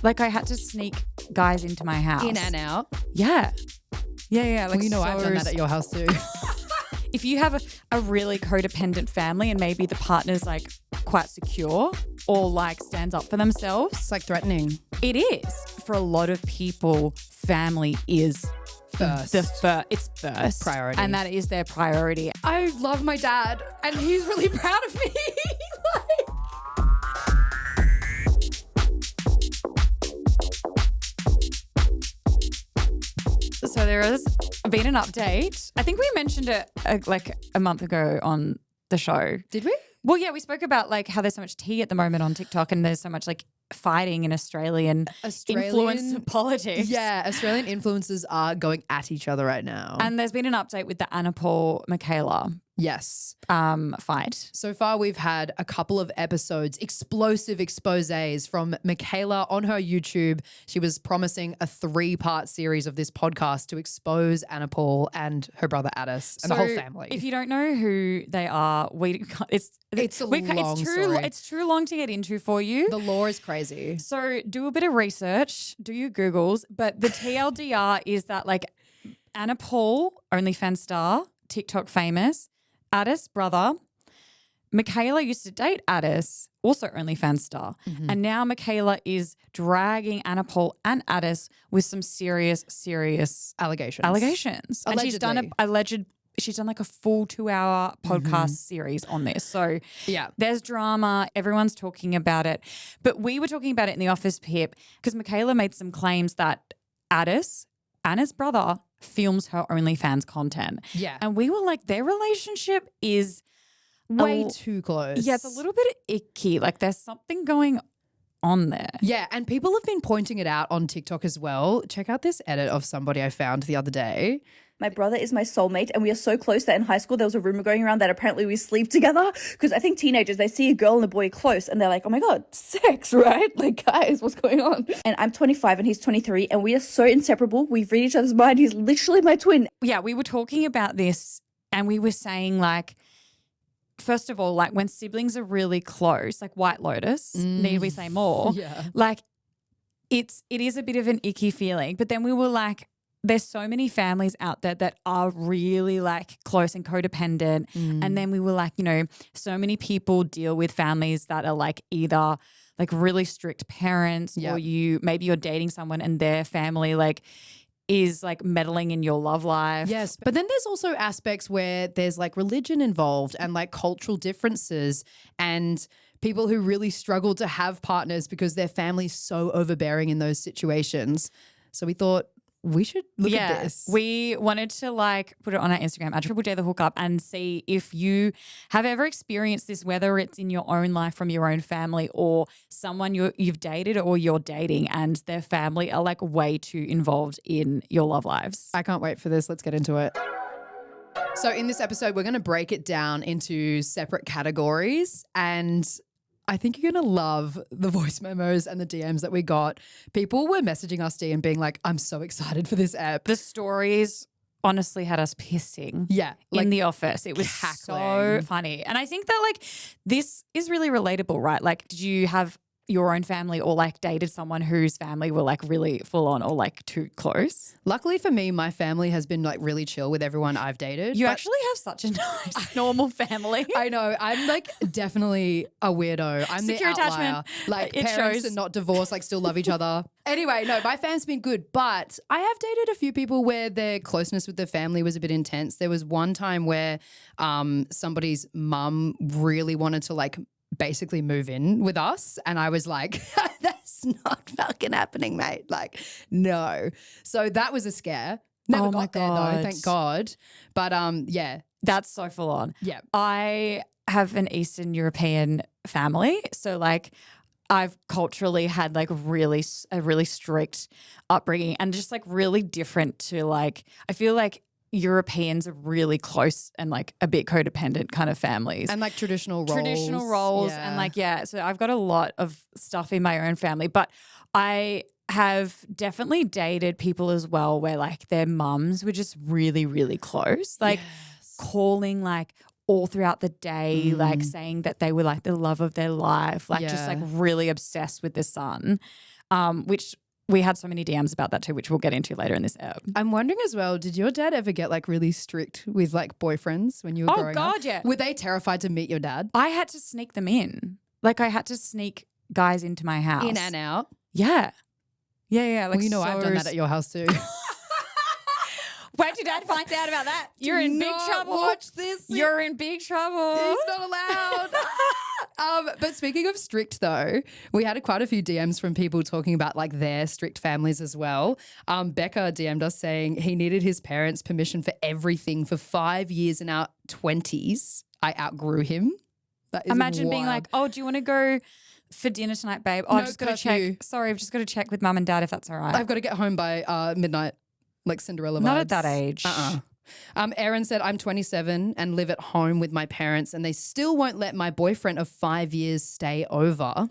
Like I had to sneak guys into my house. In and out. Yeah. Yeah. Like Well, I've done that at your house too. If you have a really codependent family and maybe the partner's like quite secure or like stands up for themselves. It's like threatening. It is. For a lot of people, family is First. It's first. Priority. And that is their priority. I love my dad and he's really proud of me. So there has been an update. I think we mentioned it like a month ago on the show. Did we? Well, yeah, we spoke about like how there's so much tea at the moment on TikTok and there's so much like fighting in Australian influence politics. Yeah, Australian influencers are going at each other right now. And there's been an update with the Anna Paul Michaela yes. fight. So far, we've had a couple of episodes, explosive exposés from Michaela on her YouTube. She was promising a 3-part series of this podcast to expose Anna Paul and her brother Atis and the whole family. If you don't know who they are, it's too long to get into for you. The law is crazy. So do a bit of research, do your Googles. But the TLDR is that like Anna Paul, OnlyFans star, TikTok famous, Atis brother. Michaela used to date Atis, also OnlyFans star. Mm-hmm. And now Michaela is dragging Anna Paul and Atis with some serious allegations. And she's done she's done like a full 2-hour podcast series on this. So yeah, there's drama. Everyone's talking about it. But we were talking about it in the office, Pip, because Michaela made some claims that Atis, Anna's brother, films her OnlyFans content. Yeah. And we were like, their relationship is way too close. Yeah, it's a little bit icky. Like there's something going on there. Yeah, and people have been pointing it out on TikTok as well. Check out this edit of somebody I found the other day. My brother is my soulmate and we are so close that in high school there was a rumor going around that apparently we sleep together because I think teenagers, they see a girl and a boy close and they're like, oh my God, sex, right? Like, guys, what's going on? And I'm 25 and he's 23 and we are so inseparable. We read each other's mind. He's literally my twin. Yeah, we were talking about this and we were saying like, first of all, like when siblings are really close, like White Lotus, need we say more? Yeah. Like it is a bit of an icky feeling. But then we were like, there's so many families out there that are really like close and codependent. And then we were like, you know, so many people deal with families that are like either like really strict parents or maybe you're dating someone and their family like is like meddling in your love life. Yes. But then there's also aspects where there's like religion involved and like cultural differences and people who really struggle to have partners because their family's so overbearing in those situations. So we thought, we should look at this. We wanted to like put it on our Instagram at Triple J the Hookup and see if you have ever experienced this, whether it's in your own life from your own family or someone you've dated or you're dating and their family are like way too involved in your love lives. I can't wait for this. Let's get into it. So in this episode, we're going to break it down into separate categories and I think you're going to love the voice memos and the DMs that we got. People were messaging us, D, and being like, I'm so excited for this app. The stories honestly had us pissing. Yeah. In the office. It was so funny. And I think that like this is really relatable, right? Like did you have your own family or like dated someone whose family were like really full on or like too close? Luckily for me, my family has been like really chill with everyone I've dated. You actually have such a nice normal family. I know. I'm like definitely a weirdo. I'm Secure the outlier. attachment. Like It parents shows. are not divorced, like still love each other. Anyway, no, my fam's been good, but I have dated a few people where their closeness with their family was a bit intense. There was one time where somebody's mum really wanted to like basically move in with us and I was like, that's not fucking happening, mate. Like, no. So that was a scare. Never got there though, thank God. But yeah. That's so full on. Yeah. I have an Eastern European family. So like I've culturally had like a really strict upbringing and just like really different to like, I feel like Europeans are really close and like a bit codependent kind of families. And like traditional roles. And like, so I've got a lot of stuff in my own family, but I have definitely dated people as well where like their mums were just really, really close, like calling like all throughout the day, like saying that they were like the love of their life, like just like really obsessed with the son. which we had so many DMs about that too, which we'll get into later in this ep. I'm wondering as well, did your dad ever get like really strict with like boyfriends when you were growing up? God, yeah. Were they terrified to meet your dad? I had to sneak them in. Like I had to sneak guys into my house. In and out? Yeah. Yeah. Like Well, you know I've done that at your house too. Wait till Dad finds out about that. You're in big trouble. Watch this. You're in big trouble. He's not allowed. But speaking of strict though, we had quite a few DMs from people talking about like their strict families as well. Becca DM'd us saying he needed his parents' permission for everything for 5 years in our 20s. I outgrew him. That is Imagine being wild. like, oh, do you want to go for dinner tonight, babe? Oh, No I've just got to curfew. check. Sorry, I've just got to check with mum and dad if that's all right. I've got to get home by midnight, like Cinderella vibes. Not at that age. Erin said, I'm 27 and live at home with my parents and they still won't let my boyfriend of 5 years stay over.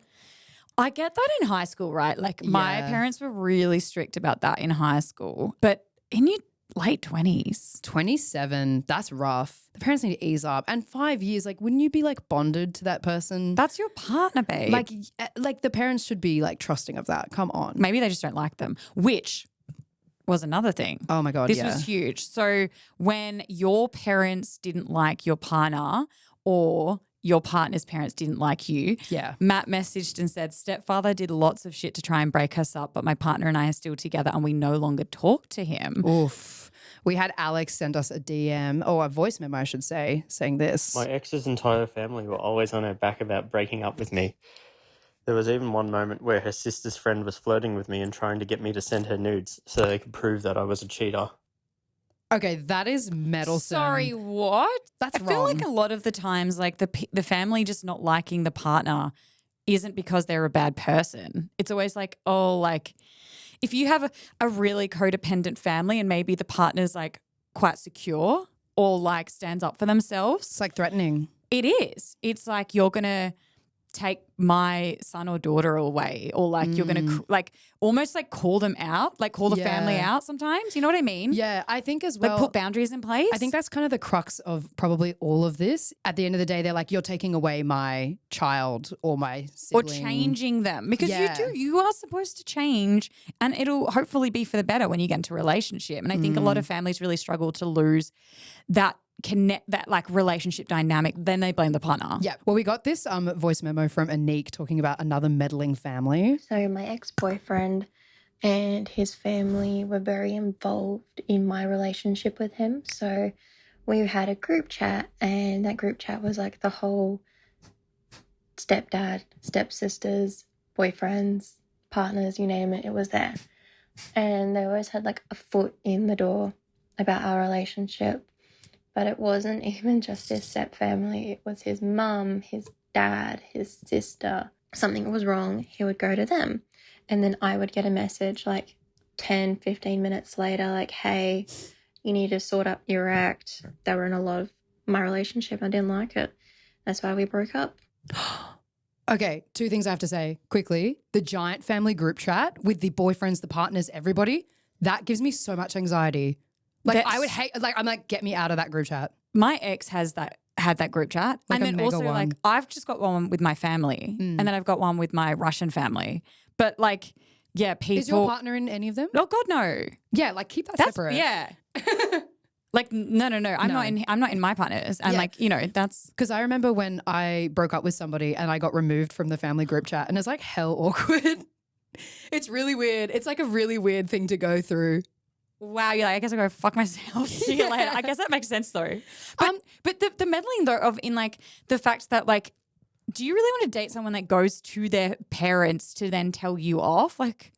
I get that in high school, right? Like my Yeah. parents were really strict about that in high school. But in your late 20s. 27, that's rough. The parents need to ease up. And 5 years, like, wouldn't you be like bonded to that person? That's your partner, babe. Like the parents should be like trusting of that. Come on. Maybe they just don't like them, which was another thing. Oh my God, This yeah. was huge. So when your parents didn't like your partner or your partner's parents didn't like you, Yeah. Matt messaged and said, stepfather did lots of shit to try and break us up, but my partner and I are still together and we no longer talk to him. Oof. We had Alex send us a DM, or a voice memo, I should say, saying this. My ex's entire family were always on her back about breaking up with me. There was even one moment where her sister's friend was flirting with me and trying to get me to send her nudes so they could prove that I was a cheater. Okay, that is meddlesome. Sorry, what? That's I feel like wrong. a lot of the times, like the family just not liking the partner isn't because they're a bad person. It's always like, oh, like if you have a really codependent family and maybe the partner's like quite secure or like stands up for themselves, It's like threatening. it is. It's like you're gonna take my son or daughter away, or like you're gonna like almost like call them out, like call the family Yeah. out sometimes. You know what I mean? Yeah, I think as Like well. put boundaries in place. I think that's kind of the crux of probably all of this. At the end of the day, they're like, you're taking away my child or my or sibling. changing them because Yeah. you are supposed to change, and it'll hopefully be for the better when you get into a relationship. And I think a lot of families really struggle to lose that that like relationship dynamic. Then they blame the partner. Yeah. Well, we got this voice memo from Anik talking about another meddling family. So my ex-boyfriend and his family were very involved in my relationship with him. So we had a group chat, and that group chat was like the whole stepdad, stepsisters, boyfriends, partners, you name it, it was there. And they always had like a foot in the door about our relationship. But it wasn't even just his step family. It was his mum, his dad, his sister. Something was wrong, he would go to them. And then I would get a message like 10, 15 minutes later, like, hey, you need to sort up your act. They were in a lot of my relationship. I didn't like it. That's why we broke up. Okay, two things I have to say quickly. The giant family group chat with the boyfriends, the partners, everybody, that gives me so much anxiety. Like I would hate, like I'm like, get me out of that group chat. My ex had that group chat, Like and a then mega also one. like I've just got one with my family, and then I've got one with my Russian family. But like, yeah, people. Is your partner in any of them? Oh God, no. Yeah, like keep that That's separate. yeah. Like no. I'm not in my partners, and Yeah. like that's. Because I remember when I broke up with somebody and I got removed from the family group chat, and it's like hell awkward. It's really weird. It's like a really weird thing to go through. Wow, you're like, I guess I'll go fuck myself. See you later. I guess that makes sense though. But the meddling though of in like the fact that like, do you really want to date someone that goes to their parents to then tell you off? Like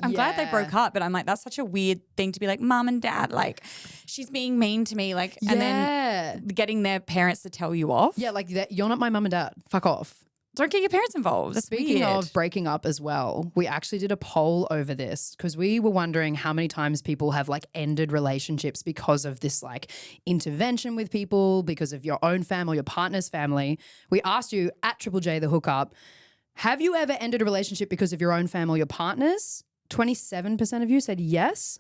I'm glad they Yeah. broke up, but I'm like, that's such a weird thing to be like, mum and dad, like she's being mean to me, like, and then getting their parents to tell you off. Yeah, like that. You're not my mum and dad. Fuck off. Don't get your parents involved. That's Speaking weird. of breaking up as well, we actually did a poll over this because we were wondering how many times people have like ended relationships because of this like intervention with people, because of your own family, your partner's family. We asked you at Triple J the hookup, have you ever ended a relationship because of your own family or your partners? 27% of you said yes.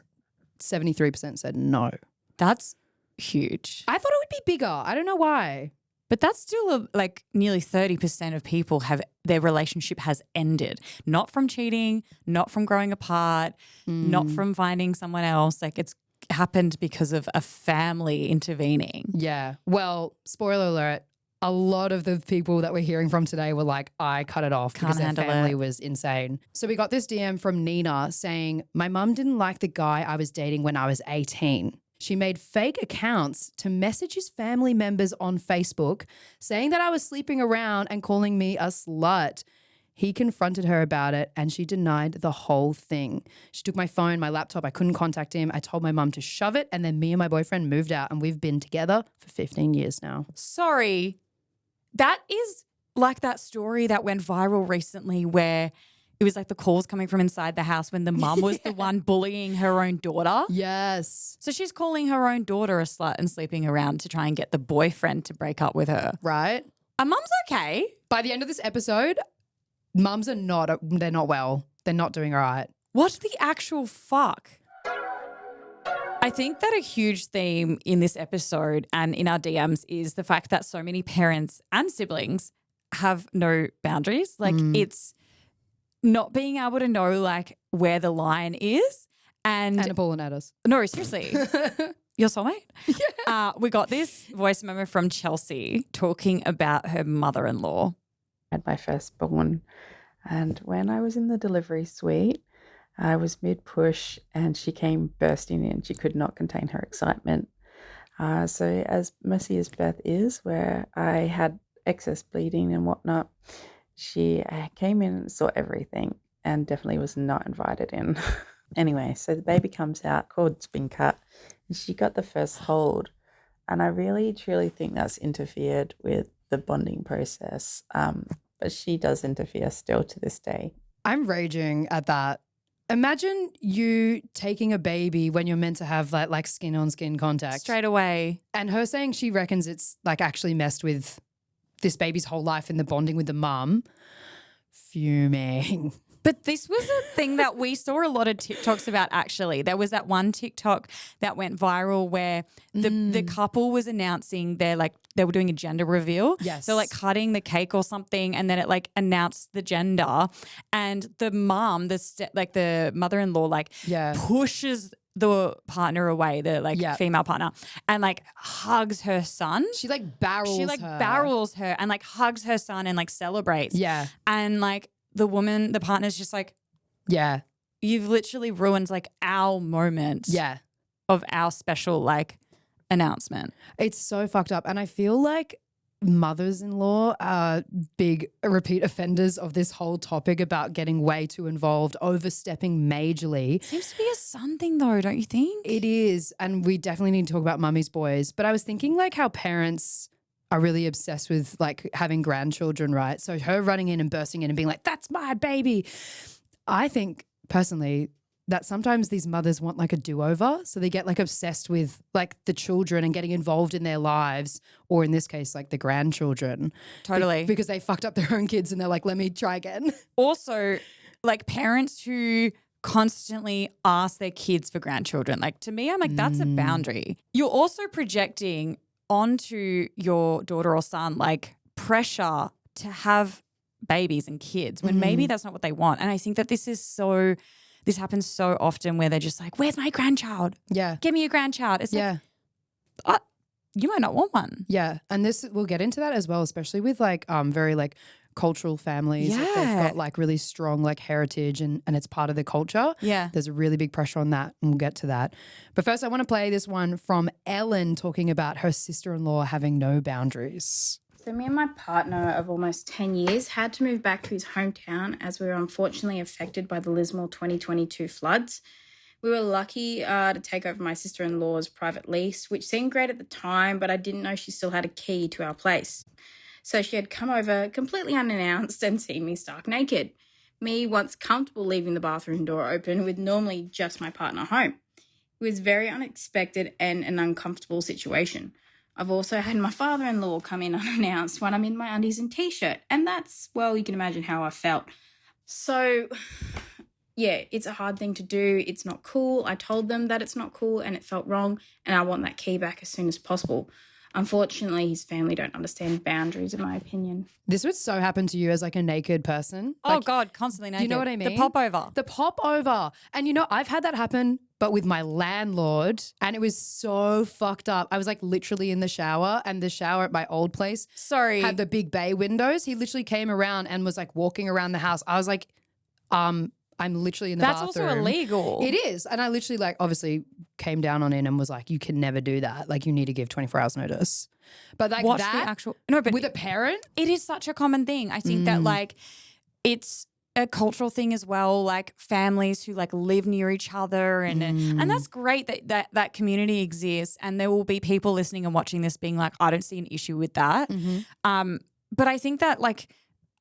73% said no. That's huge. I thought it would be bigger. I don't know why. But that's still like nearly 30% of people have their relationship has ended. Not from cheating, not from growing apart, not from finding someone else. Like it's happened because of a family intervening. Yeah. Well, spoiler alert, a lot of the people that we're hearing from today were like, I cut it off because their handle family it. was insane. So we got this DM from Nina saying, my mum didn't like the guy I was dating when I was 18. She made fake accounts to message his family members on Facebook saying that I was sleeping around and calling me a slut. He confronted her about it and she denied the whole thing. She took my phone, my laptop. I couldn't contact him. I told my mum to shove it and then me and my boyfriend moved out and we've been together for 15 years now. Sorry. That is like that story that went viral recently where it was like the calls coming from inside the house when the mum was the one bullying her own daughter. Yes. So she's calling her own daughter a slut and sleeping around to try and get the boyfriend to break up with her. Right? A mum's okay. By the end of this episode, mums are they're not well. They're not doing all right. What the actual fuck? I think that a huge theme in this episode and in our DMs is the fact that so many parents and siblings have no boundaries. Like it's not being able to know like where the line is. And Paul and Atis. no, seriously. Your soulmate? Yeah. We got this voice memo from Chelsea talking about her mother-in-law. Had my firstborn, and when I was in the delivery suite, I was mid-push and she came bursting in. She could not contain her excitement. So as messy as Beth is, where I had excess bleeding and whatnot, she came in and saw everything and definitely was not invited in. Anyway, so the baby comes out, cord's been cut, and she got the first hold. And I really, truly think that's interfered with the bonding process. But she does interfere still to this day. I'm raging at that. Imagine you taking a baby when you're meant to have like skin on skin contact. Straight away. And her saying she reckons it's like actually messed with this baby's whole life and the bonding with the mum. Fuming. But this was a thing that we saw a lot of TikToks about actually. There was that one TikTok that went viral where the couple was announcing they were doing a gender reveal. Yes. So like cutting the cake or something and then it like announced the gender and the mom, the mother-in-law pushes the partner away, the female partner, and like hugs her son. She like barrels her and like hugs her son and like celebrates. Yeah. And like the partner's just like, yeah, you've literally ruined like our moment of our special like announcement. It's so fucked up. And I feel like mothers-in-law are big repeat offenders of this whole topic about getting way too involved, overstepping majorly. Seems to be a son thing though, don't you think? It is. And we definitely need to talk about mummy's boys. But I was thinking like how parents are really obsessed with like having grandchildren, right? So her running in and bursting in and being like, that's my baby. I think personally that sometimes these mothers want like a do-over. So they get like obsessed with like the children and getting involved in their lives, or in this case, like the grandchildren. Totally. Because they fucked up their own kids and they're like, let me try again. Also, like parents who constantly ask their kids for grandchildren. Like to me, I'm like, that's a boundary. You're also projecting onto your daughter or son like pressure to have babies and kids when maybe that's not what they want. And I think that this happens so often where they're just like, where's my grandchild? Yeah. Give me a grandchild. It's like, you might not want one. Yeah. And we'll get into that as well, especially with like very like cultural families. If they've got like really strong like heritage and it's part of the culture. Yeah. There's a really big pressure on that and we'll get to that. But first I want to play this one from Ellen talking about her sister-in-law having no boundaries. So me and my partner of almost 10 years had to move back to his hometown as we were unfortunately affected by the Lismore 2022 floods. We were lucky to take over my sister-in-law's private lease, which seemed great at the time, but I didn't know she still had a key to our place. So she had come over completely unannounced and seen me stark naked. Me once comfortable leaving the bathroom door open with normally just my partner home. It was very unexpected and an uncomfortable situation. I've also had my father-in-law come in unannounced when I'm in my undies and t-shirt. And that's, well, you can imagine how I felt. So, yeah, it's a hard thing to do. It's not cool. I told them that it's not cool and it felt wrong and I want that key back as soon as possible. Unfortunately, his family don't understand boundaries, in my opinion. This would so happen to you as like a naked person. Oh Like, God, constantly naked. you know what I mean? The pop over. The pop over. And you know, I've had that happen, but with my landlord, and it was so fucked up. I was like literally in the shower, and the shower at my old place Sorry. had the big bay windows. He literally came around and was like walking around the house. I was like, I'm literally in the That's bathroom. also illegal. It is. And I literally like obviously came down on it and was like, you can never do that. Like you need to give 24 hours notice. But like Watch that the actual no, but with a parent? it is such a common thing. I think that like it's a cultural thing as well, like families who like live near each other and that's great that community exists, and there will be people listening and watching this being like, I don't see an issue with that. But I think that like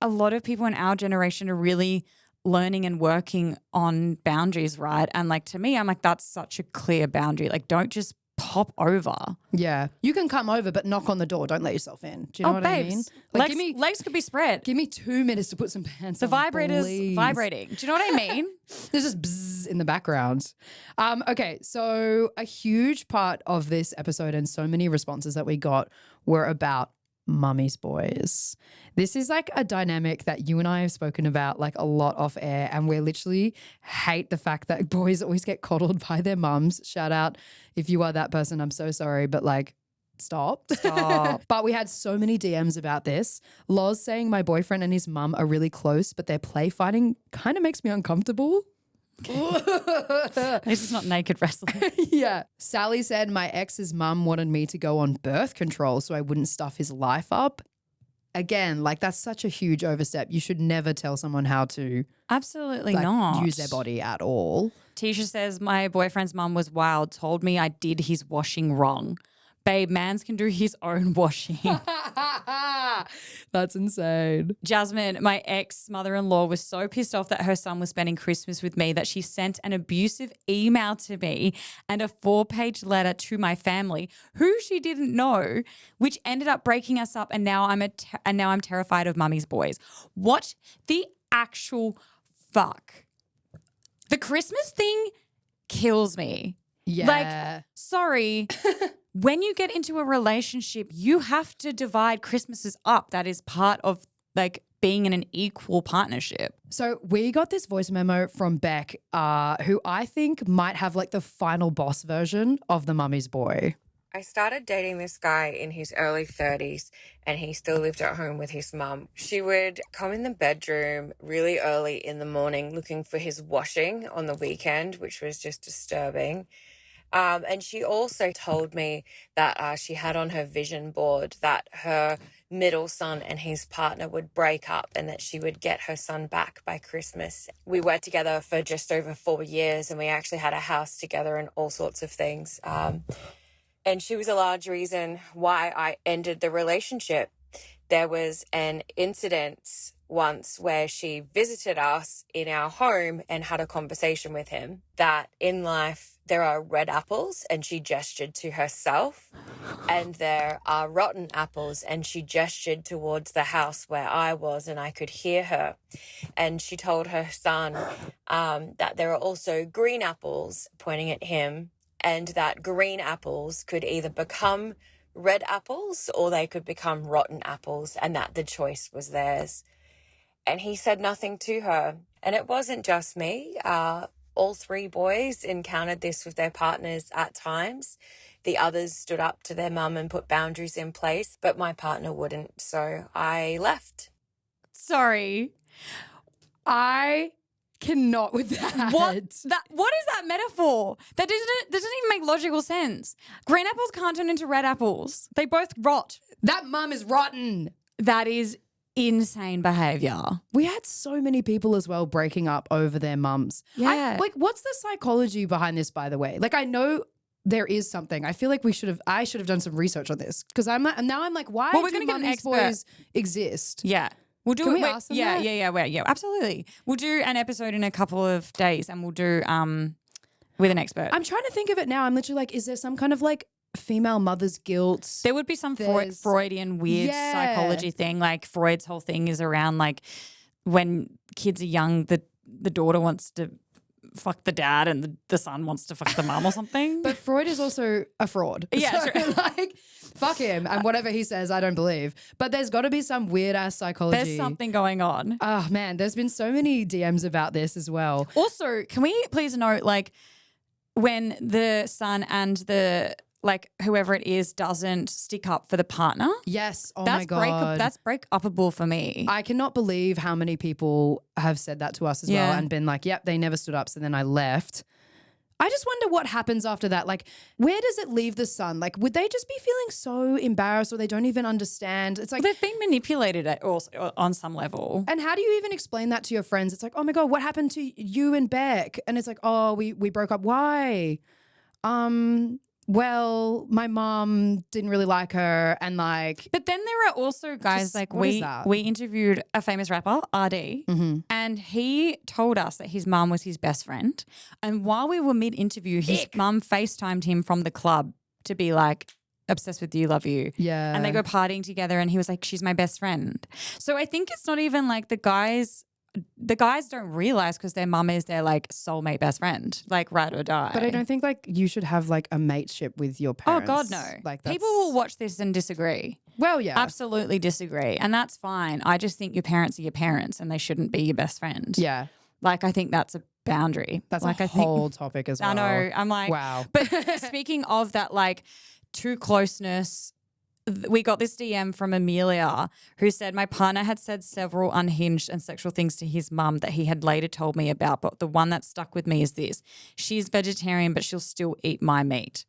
a lot of people in our generation are really learning and working on boundaries, right? And like to me, I'm like, that's such a clear boundary. Like don't just pop over. Yeah. You can come over, but knock on the door. Don't let yourself in. Do you know what I mean? Like legs could be spread. give me 2 minutes to put some pants The on. vibrator's please. vibrating. Do you know what I mean? There's just bzzz in the background. Okay, so a huge part of this episode and so many responses that we got were about mummy's boys. This is like a dynamic that you and I have spoken about like a lot off air, and we literally hate the fact that boys always get coddled by their mums. Shout out if you are that person. I'm so sorry, but like stop. But we had so many DMs about this. Loz saying my boyfriend and his mum are really close, but their play fighting kind of makes me uncomfortable. This is not naked wrestling. Yeah. Sally said my ex's mum wanted me to go on birth control so I wouldn't stuff his life up. Again, like that's such a huge overstep. You should never tell someone how to Absolutely like, not use their body at all. Tisha says my boyfriend's mum was wild, told me I did his washing wrong. Babe, mans can do his own washing. That's insane. Jasmine, my ex-mother-in-law, was so pissed off that her son was spending Christmas with me that she sent an abusive email to me and a 4-page letter to my family, who she didn't know, which ended up breaking us up. And now I'm terrified of mummy's boys. What the actual fuck? The Christmas thing kills me. Yeah. Like, sorry. When you get into a relationship, you have to divide Christmases up. That is part of like being in an equal partnership. So we got this voice memo from Beck, who I think might have like the final boss version of the mummy's boy. I started dating this guy in his early 30s and he still lived at home with his mum. She would come in the bedroom really early in the morning looking for his washing on the weekend, which was just disturbing. And she also told me that she had on her vision board that her middle son and his partner would break up and that she would get her son back by Christmas. We were together for just over 4 years and we actually had a house together and all sorts of things. And she was a large reason why I ended the relationship. There was an incident once where she visited us in our home and had a conversation with him that in life there are red apples, and she gestured to herself, and there are rotten apples, and she gestured towards the house where I was and I could hear her. And she told her son that there are also green apples, pointing at him, and that green apples could either become red apples or they could become rotten apples, and that the choice was theirs. And he said nothing to her. And it wasn't just me. All 3 boys encountered this with their partners at times. The others stood up to their mum and put boundaries in place, but my partner wouldn't. So I left. Sorry. I cannot with that. What is that metaphor? That doesn't even make logical sense. Green apples can't turn into red apples. They both rot. That mum is rotten. That is insane behavior. We had so many people as well breaking up over their mums. Yeah. What's the psychology behind this, by the way? Like, I know there is something. I feel like I should have done some research on this because I'm like, why Well, we're do gonna get an mummy's expert. boys exist? Yeah. We'll do Can it. we ask them yeah, that? yeah, absolutely. We'll do an episode in a couple of days and we'll do with an expert. I'm trying to think of it now. I'm literally like, is there some kind of like female mother's guilt? There would be some There's- Freudian weird Yeah. psychology thing. Like Freud's whole thing is around like when kids are young, the daughter wants to fuck the dad and the son wants to fuck the mum or something. But Freud is also a fraud. Yeah, so, true. like, fuck him. And whatever he says, I don't believe. But there's got to be some weird-ass psychology. There's something going on. Oh, man, there's been so many DMs about this as well. Also, can we please note, like, when the son and the, like, whoever it is doesn't stick up for the partner? Yes. Oh, That's my God. That's break-upable for me. I cannot believe how many people have said that to us as well and been like, yep, they never stood up, so then I left. I just wonder what happens after that. Like, where does it leave the son? Like, would they just be feeling so embarrassed or they don't even understand? It's like They've been manipulated on some level. and how do you even explain that to your friends? It's like, oh my God, what happened to you and Beck? And it's like, oh, we broke up. Why? Well, my mom didn't really like her and like. But then there are also guys Just, like what is we that? interviewed a famous rapper, RD, and he told us that his mum was his best friend. And while we were mid-interview, his mum FaceTimed him from the club to be like, obsessed with you, love you. Yeah. And they go partying together and he was like, she's my best friend. So I think it's not even like the guys don't realize because their mum is their like soulmate best friend, like ride or die. But I don't think like you should have like a mateship with your Oh parents. God, no. Like people will watch this and disagree. Well, yeah. Absolutely disagree. And that's fine. I just think your parents are your parents and they shouldn't be your best friend. Yeah. Like I think that's a boundary. That's like a whole topic as well. I know. I'm like, wow. But speaking of that, like too closeness, we got this DM from Amelia who said my partner had said several unhinged and sexual things to his mum that he had later told me about, but the one that stuck with me is this. She's vegetarian, but she'll still eat my meat,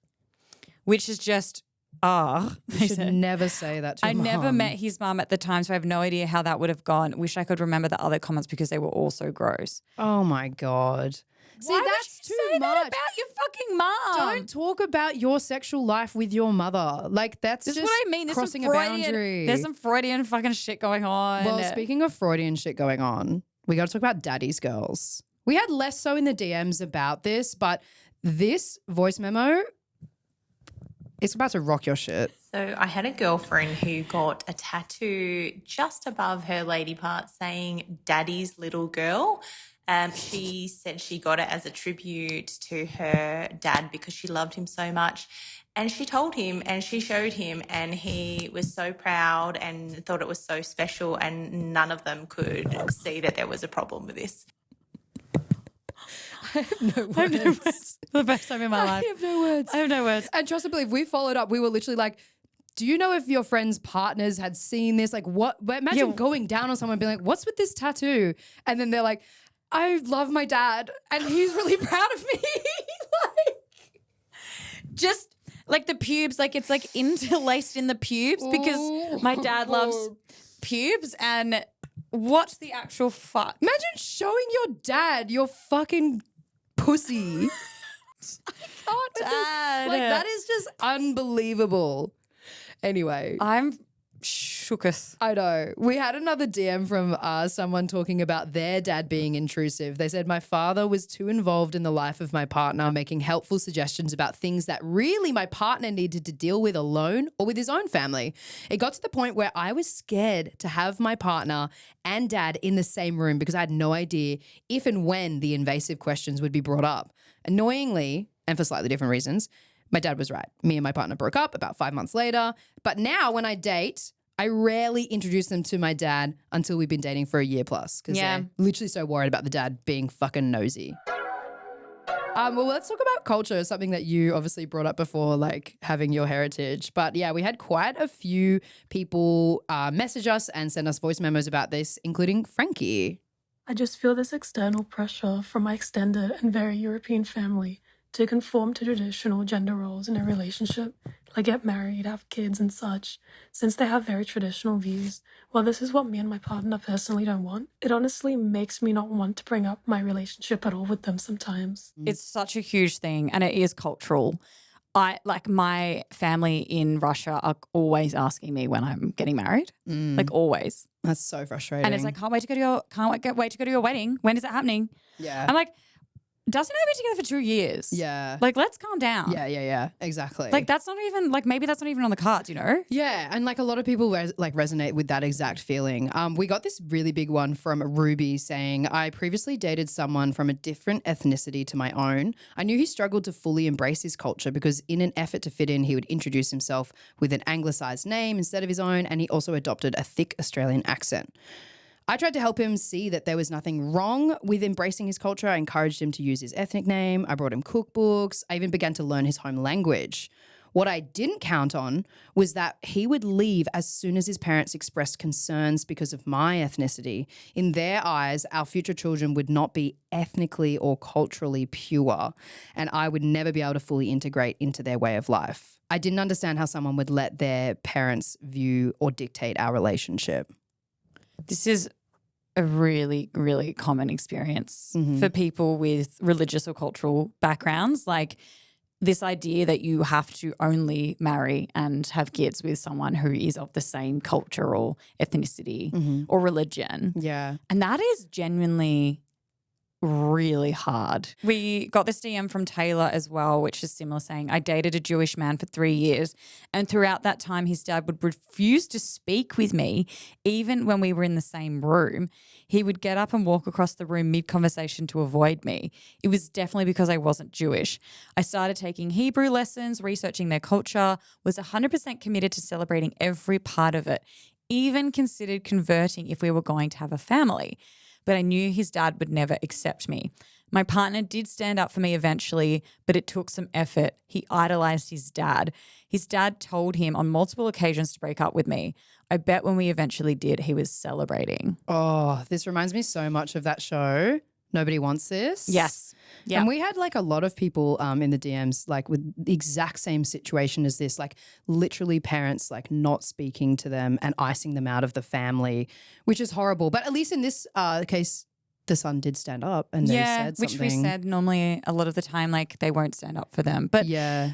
which is just, You should never say that to I your never mum. met his mum at the time, so I have no idea how that would have gone. Wish I could remember the other comments because they were all so gross. Oh my God. See, Why that's would you too say much. that about your fucking mum? Don't talk about your sexual life with your mother. Like that's This is just what I mean. There's crossing some a Freudian, boundary. There's some Freudian fucking shit going on. Well, speaking of Freudian shit going on, we got to talk about daddy's girls. We had less so in the DMs about this, but this voice memo, it's about to rock your shit. So I had a girlfriend who got a tattoo just above her lady part saying daddy's little girl. She said she got it as a tribute to her dad because she loved him so much. And she told him and she showed him and he was so proud and thought it was so special and none of them could see that there was a problem with this. I have no words. I have no words. For the first time in my life. I have no words. I have no words. And trust and believe, we followed up. We were literally like, do you know if your friends' partners had seen this? Like what? Imagine going down on someone and being like, what's with this tattoo? And then they're like, I love my dad and he's really proud of me. Like, just like the pubes, like it's like interlaced in the pubes because my dad loves pubes and what's the actual fuck? imagine showing your dad your fucking pussy. Dad. Like that is just unbelievable. Anyway. I'm shooketh. I know. We had another DM from someone talking about their dad being intrusive. They said, my father was too involved in the life of my partner, making helpful suggestions about things that really my partner needed to deal with alone or with his own family. It got to the point where I was scared to have my partner and dad in the same room because I had no idea if and when the invasive questions would be brought up. Annoyingly, and for slightly different reasons, my dad was right. Me and my partner broke up about 5 months later. But now when I date, I rarely introduce them to my dad until we've been dating for a year plus because they're literally so worried about the dad being fucking nosy. Well, let's talk about culture, something that you obviously brought up before, like having your heritage. But yeah, we had quite a few people message us and send us voice memos about this, including Frankie. I just feel this external pressure from my extended and very European family to conform to traditional gender roles in a relationship, like get married, have kids and such, since they have very traditional views. While this is what me and my partner personally don't want, it honestly makes me not want to bring up my relationship at all with them sometimes. It's such a huge thing and it is cultural. My family in Russia are always asking me when I'm getting married, like always. That's so frustrating. And it's like, can't wait to go to your wedding. When is it happening? Yeah. I'm like, Dustin and I have been together for 2 years. Yeah. Like, let's calm down. Yeah. Exactly. Like, that's not even, like, maybe that's not even on the cards, you know? Yeah, and like a lot of people resonate with that exact feeling. We got this really big one from Ruby saying, I previously dated someone from a different ethnicity to my own. I knew he struggled to fully embrace his culture because in an effort to fit in, he would introduce himself with an anglicised name instead of his own, and he also adopted a thick Australian accent. I tried to help him see that there was nothing wrong with embracing his culture. I encouraged him to use his ethnic name. I brought him cookbooks. I even began to learn his home language. What I didn't count on was that he would leave as soon as his parents expressed concerns because of my ethnicity. In their eyes, our future children would not be ethnically or culturally pure, and I would never be able to fully integrate into their way of life. I didn't understand how someone would let their parents view or dictate our relationship. This is a really, really common experience Mm-hmm. for people with religious or cultural backgrounds. Like this idea that you have to only marry and have kids with someone who is of the same culture or ethnicity or religion. Yeah. And that is genuinely really hard. We got this DM from Taylor as well, which is similar, saying, I dated a Jewish man for 3 years, and throughout that time his dad would refuse to speak with me even when we were in the same room. He would get up and walk across the room mid-conversation to avoid me. It was definitely because I wasn't Jewish. I started taking Hebrew lessons, researching their culture, was 100% committed to celebrating every part of it, even considered converting if we were going to have a family. But I knew his dad would never accept me. My partner did stand up for me eventually, but it took some effort. He idolized his dad. His dad told him on multiple occasions to break up with me. I bet when we eventually did, he was celebrating. Oh, this reminds me so much of that show, Nobody Wants This. Yes. Yeah. And we had like a lot of people in the DMs like with the exact same situation as this, like literally parents like not speaking to them and icing them out of the family, which is horrible. But at least in this case, the son did stand up and they said something. Which we said normally a lot of the time, like they won't stand up for them. But yeah.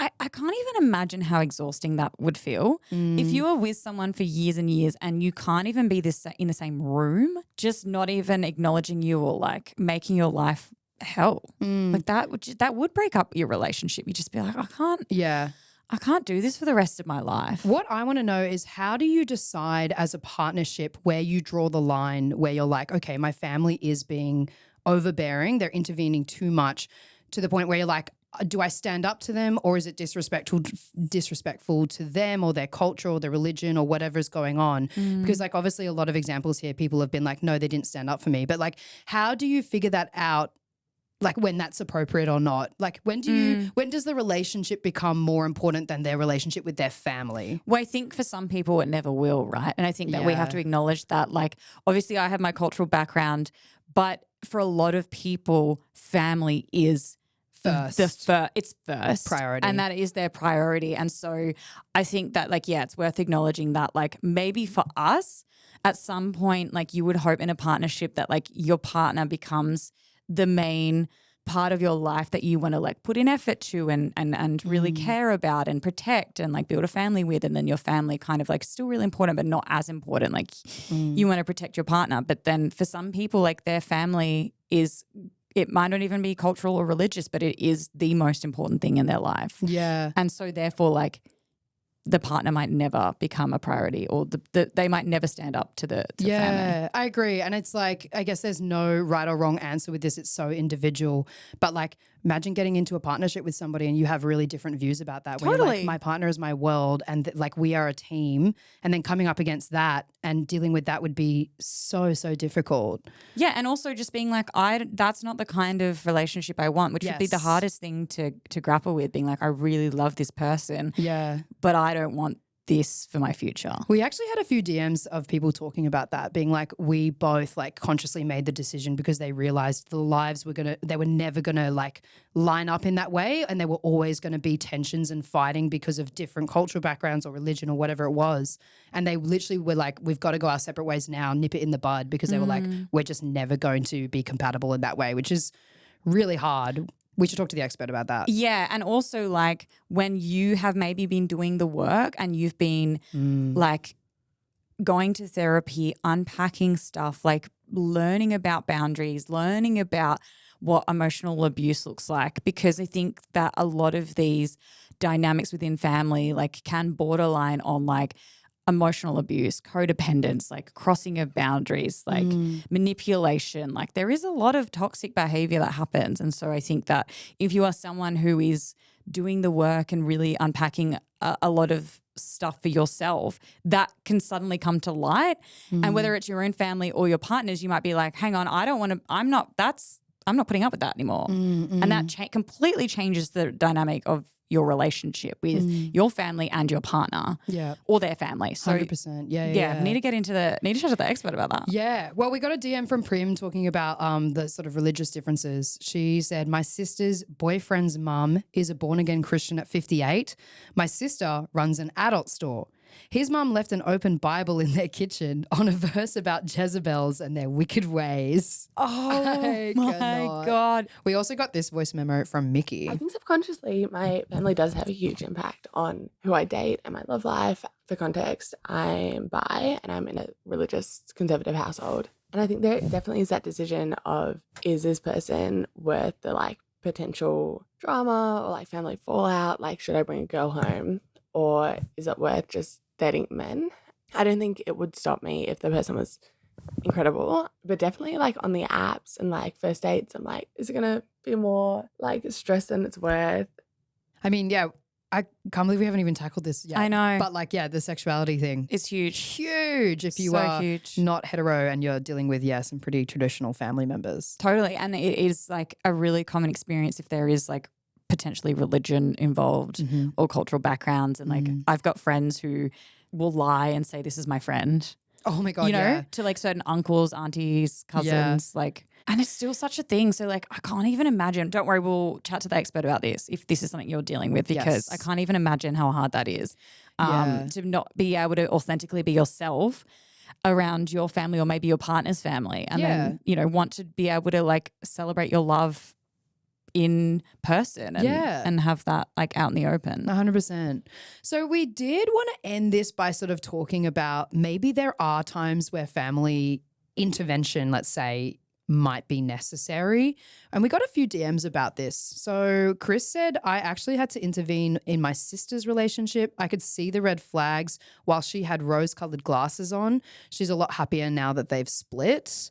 I can't even imagine how exhausting that would feel. If you are with someone for years and years and you can't even be in the same room, just not even acknowledging you or like making your life hell. Like that would break up your relationship. You just be like, I can't do this for the rest of my life. What I want to know is how do you decide as a partnership where you draw the line where you're like, okay, my family is being overbearing, they're intervening too much to the point where you're like, do I stand up to them or is it disrespectful to them or their culture or their religion or whatever's going on? Because like obviously a lot of examples here, people have been like, no, they didn't stand up for me. But like, how do you figure that out? Like when that's appropriate or not? Like when does the relationship become more important than their relationship with their family? Well, I think for some people it never will, right? And I think that we have to acknowledge that. Like obviously I have my cultural background, but for a lot of people, family is first. It's first priority. And that is their priority. And so I think that like, yeah, it's worth acknowledging that like maybe for us at some point, like you would hope in a partnership that like your partner becomes the main part of your life that you want to like put in effort to and really care about and protect and like build a family with, and then your family kind of like still really important but not as important. Like you want to protect your partner, but then for some people like their family is, it might not even be cultural or religious, but it is the most important thing in their life. Yeah. And so therefore like the partner might never become a priority or they might never stand up to the family. Yeah, I agree. And it's like, I guess there's no right or wrong answer with this. It's so individual. But like, imagine getting into a partnership with somebody and you have really different views about that. When you're like, my partner is my world and like we are a team. And then coming up against that and dealing with that would be so, so difficult. Yeah. And also just being like, that's not the kind of relationship I want, which would be the hardest thing to grapple with, being like, I really love this person. Yeah. But I don't want this for my future. We actually had a few DMs of people talking about that, being like, we both like consciously made the decision because they realized the lives they were never gonna like line up in that way, and there were always gonna be tensions and fighting because of different cultural backgrounds or religion or whatever it was. And they literally were like, we've got to go our separate ways now, nip it in the bud, because they were like, we're just never going to be compatible in that way, which is really hard. We should talk to the expert about that. Yeah. And also like when you have maybe been doing the work and you've been like going to therapy, unpacking stuff, like learning about boundaries, learning about what emotional abuse looks like, because I think that a lot of these dynamics within family like can borderline on like emotional abuse, codependence, like crossing of boundaries, like manipulation. Like there is a lot of toxic behavior that happens. And so I think that if you are someone who is doing the work and really unpacking a lot of stuff for yourself, that can suddenly come to light. And whether it's your own family or your partners, you might be like, hang on, I'm not putting up with that anymore. And that completely changes the dynamic of your relationship with your family and your partner, or their family. So 100%. Yeah. need to chat to the expert about that. Yeah. Well, we got a DM from Prim talking about the sort of religious differences. She said, my sister's boyfriend's mum is a born-again Christian at 58. My sister runs an adult store. His mum left an open Bible in their kitchen on a verse about Jezebels and their wicked ways. Oh my God. We also got this voice memo from Mickey. I think subconsciously my family does have a huge impact on who I date and my love life. For context, I'm bi and I'm in a religious conservative household. And I think there definitely is that decision of, is this person worth the like potential drama or like family fallout? Like, should I bring a girl home? Or is it worth just dating men? I don't think it would stop me if the person was incredible, but definitely like on the apps and like first dates, I'm like, is it going to be more like stress than it's worth? I mean, yeah, I can't believe we haven't even tackled this yet. I know. But like, yeah, the sexuality thing. It's huge. Huge if you So are huge. not hetero and you're dealing with, some pretty traditional family members. Totally. And it is like a really common experience if there is like potentially religion involved or cultural backgrounds. And like I've got friends who will lie and say, this is my friend. Oh my God, you know, to like certain uncles, aunties, cousins, like, and it's still such a thing. So like, I can't even imagine. Don't worry, we'll chat to the expert about this if this is something you're dealing with, because I can't even imagine how hard that is to not be able to authentically be yourself around your family or maybe your partner's family, and then, you know, want to be able to like celebrate your love in person and have that like out in the open. 100%. So we did want to end this by sort of talking about maybe there are times where family intervention, let's say, might be necessary. And we got a few DMs about this. So Chris said, I actually had to intervene in my sister's relationship. I could see the red flags while she had rose-colored glasses on. She's a lot happier now that they've split.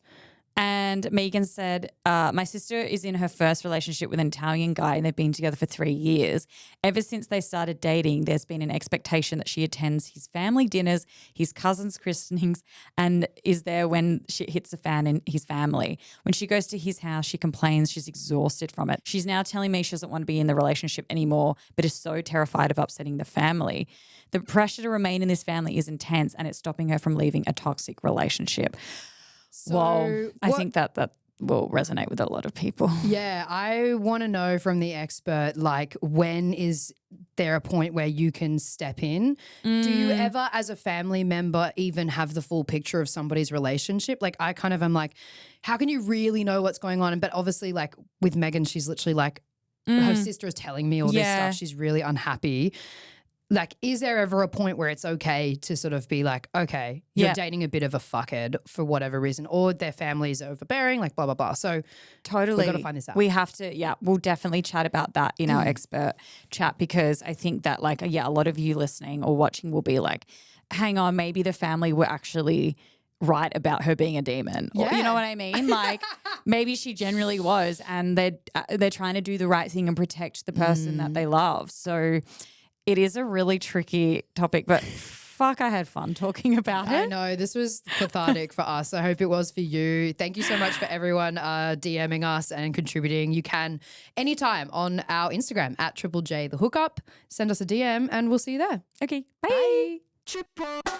And Megan said, my sister is in her first relationship with an Italian guy and they've been together for 3 years. Ever since they started dating, there's been an expectation that she attends his family dinners, his cousins' christenings, and is there when shit hits the fan in his family. When she goes to his house, she complains she's exhausted from it. She's now telling me she doesn't want to be in the relationship anymore, but is so terrified of upsetting the family. The pressure to remain in this family is intense and it's stopping her from leaving a toxic relationship. So I think that will resonate with a lot of people. Yeah, I want to know from the expert, like, when is there a point where you can step in? Do you ever, as a family member, even have the full picture of somebody's relationship? Like, I kind of am like, how can you really know what's going on? But obviously, like, with Megan, she's literally like, her sister is telling me all this stuff. She's really unhappy. Like, is there ever a point where it's okay to sort of be like, okay, you're dating a bit of a fuckhead for whatever reason, or their family is overbearing, like blah, blah, blah. So totally. we've got to find this out. We have to, we'll definitely chat about that in our expert chat, because I think that like, a lot of you listening or watching will be like, hang on, maybe the family were actually right about her being a demon. Or, you know what I mean? Like maybe she generally was, and they're trying to do the right thing and protect the person that they love. So it is a really tricky topic, but fuck, I had fun talking about it. I know, this was cathartic for us. I hope it was for you. Thank you so much for everyone DMing us and contributing. You can anytime on our Instagram at Triple J The Hookup. Send us a DM and we'll see you there. Okay, bye. Bye.